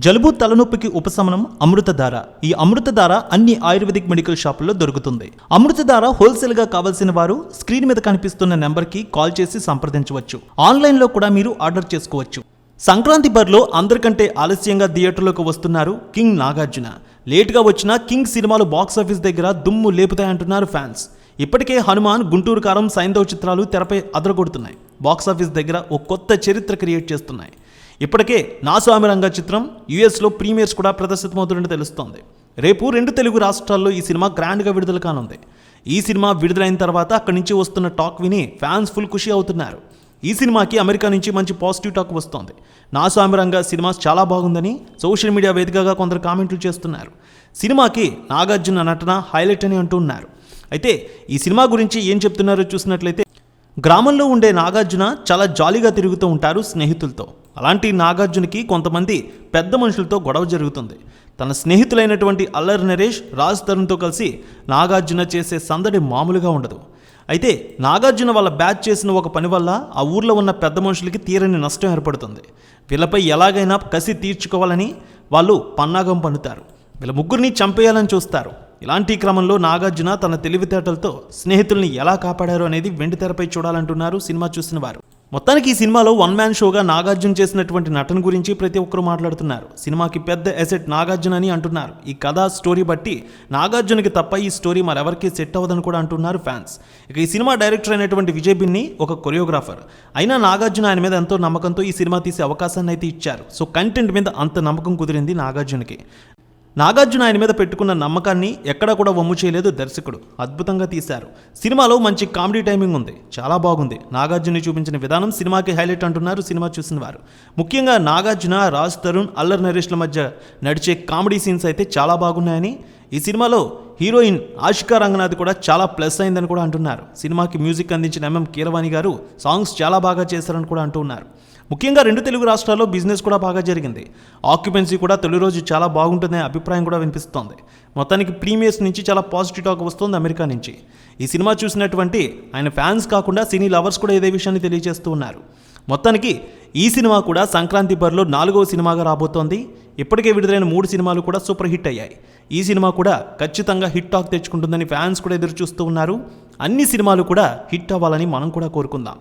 జలుబు తలనొప్పికి ఉపశమనం అమృతధార. ఈ అమృతధార అన్ని ఆయుర్వేదిక్ మెడికల్ షాపుల్లో దొరుకుతుంది. అమృతధార హోల్సేల్ గా కావాల్సిన వారు స్క్రీన్ మీద కనిపిస్తున్న నెంబర్ కి కాల్ చేసి సంప్రదించవచ్చు. ఆన్లైన్ లో కూడా మీరు ఆర్డర్ చేసుకోవచ్చు. సంక్రాంతి బరిలో అందరికంటే ఆలస్యంగా థియేటర్లోకి వస్తున్నారు కింగ్ నాగార్జున. లేట్గా వచ్చిన కింగ్ సినిమాలు బాక్సాఫీస్ దగ్గర దుమ్ము లేపుతాయంటున్నారు ఫ్యాన్స్. ఇప్పటికే హనుమాన్, గుంటూరు కారం, సైంధవ్ చిత్రాలు తెరపై అదరగొడుతున్నాయి. బాక్సాఫీస్ దగ్గర ఓ కొత్త చరిత్ర క్రియేట్ చేస్తున్నాయి. ఇప్పటికే నా స్వామి రంగ చిత్రం యూఎస్లో ప్రీమియర్స్ కూడా ప్రదర్శితమవుతున్నట్టు తెలుస్తోంది. రేపు 2 తెలుగు రాష్ట్రాల్లో ఈ సినిమా గ్రాండ్గా విడుదల కానుంది. ఈ సినిమా విడుదలైన తర్వాత అక్కడి నుంచి వస్తున్న టాక్ విని ఫ్యాన్స్ ఫుల్ ఖుషి అవుతున్నారు. ఈ సినిమాకి అమెరికా నుంచి మంచి పాజిటివ్ టాక్ వస్తోంది. నా స్వామి రంగ సినిమా చాలా బాగుందని సోషల్ మీడియా వేదికగా కొందరు కామెంట్లు చేస్తున్నారు. సినిమాకి నాగార్జున నటన హైలైట్ అని అంటున్నారు. అయితే ఈ సినిమా గురించి ఏం చెప్తున్నారో చూసినట్లయితే, గ్రామంలో ఉండే నాగార్జున చాలా జాలీగా తిరుగుతూ ఉంటారు స్నేహితులతో. అలాంటి నాగార్జునకి కొంతమంది పెద్ద మనుషులతో గొడవ జరుగుతుంది. తన స్నేహితులైనటువంటి అల్లరి నరేష్, రాజ్ తరుణ్తో కలిసి నాగార్జున చేసే సందడి మామూలుగా ఉండదు. అయితే నాగార్జున వాళ్ళ బ్యాచ్ చేసిన ఒక పని వల్ల ఆ ఊర్లో ఉన్న పెద్ద మనుషులకి తీరని నష్టం ఏర్పడుతుంది. వీళ్ళపై ఎలాగైనా కసి తీర్చుకోవాలని వాళ్ళు పన్నాగం పన్నుతారు. వీళ్ళ ముగ్గురిని చంపేయాలని చూస్తారు. ఇలాంటి క్రమంలో నాగార్జున తన తెలివితేటలతో స్నేహితుల్ని ఎలా కాపాడారు అనేది వెండితెరపై చూడాలంటున్నారు సినిమా చూసిన వారు. మొత్తానికి ఈ సినిమాలో 1 మ్యాన్ షోగా నాగార్జున చేసినటువంటి నటన గురించి ప్రతి ఒక్కరు మాట్లాడుతున్నారు. సినిమాకి పెద్ద ఎసెట్ నాగార్జున అని అంటున్నారు. ఈ కథ స్టోరీ బట్టి నాగార్జునకి తప్ప ఈ స్టోరీ మరెవరికి సెట్ అవ్వదని కూడా అంటున్నారు ఫ్యాన్స్. ఇక ఈ సినిమా డైరెక్టర్ అయినటువంటి విజయ్ బిన్ని ఒక కొరియోగ్రాఫర్. అయినా నాగార్జున ఆయన మీద ఎంతో నమ్మకంతో ఈ సినిమా తీసే అవకాశాన్ని అయితే ఇచ్చారు. సో కంటెంట్ మీద అంత నమ్మకం కుదిరింది నాగార్జునకి. నాగార్జున ఆయన మీద పెట్టుకున్న నమ్మకాన్ని ఎక్కడా కూడా వమ్ము చేయలేదు దర్శకుడు. అద్భుతంగా తీశారు. సినిమాలో మంచి కామెడీ టైమింగ్ ఉంది, చాలా బాగుంది. నాగార్జున చూపించిన విధానం సినిమాకి హైలైట్ అంటున్నారు సినిమా చూసిన వారు. ముఖ్యంగా నాగార్జున, రాజ్ తరుణ్, అల్లరి నరేష్ల మధ్య నడిచే కామెడీ సీన్స్ అయితే చాలా బాగున్నాయని, ఈ సినిమాలో హీరోయిన్ ఆషికా రంగనాథ్ కూడా చాలా ప్లస్ అయిందని కూడా అంటున్నారు. సినిమాకి మ్యూజిక్ అందించిన ఎంఎం కీరవాణి గారు సాంగ్స్ చాలా బాగా చేశారని కూడా అంటున్నారు. ముఖ్యంగా 2 తెలుగు రాష్ట్రాల్లో బిజినెస్ కూడా బాగా జరిగింది. ఆక్యుపెన్సీ కూడా తొలి రోజు చాలా బాగుంటుందనే అభిప్రాయం కూడా వినిపిస్తోంది. మొత్తానికి ప్రీమియర్స్ నుంచి చాలా పాజిటివ్ టాక్ వస్తుంది అమెరికా నుంచి. ఈ సినిమా చూసినటువంటి ఆయన ఫ్యాన్స్ కాకుండా సినీ లవర్స్ కూడా ఇదే విషయాన్ని తెలియజేస్తూ ఉన్నారు. మొత్తానికి ఈ సినిమా కూడా సంక్రాంతి బరిలో 4వ సినిమాగా రాబోతోంది. ఇప్పటికే విడుదలైన 3 సినిమాలు కూడా సూపర్ హిట్ అయ్యాయి. ఈ సినిమా కూడా ఖచ్చితంగా హిట్ టాక్ తెచ్చుకుంటుందని ఫ్యాన్స్ కూడా ఎదురు చూస్తూ ఉన్నారు. అన్ని సినిమాలు కూడా హిట్ అవ్వాలని మనం కూడా కోరుకుందాం.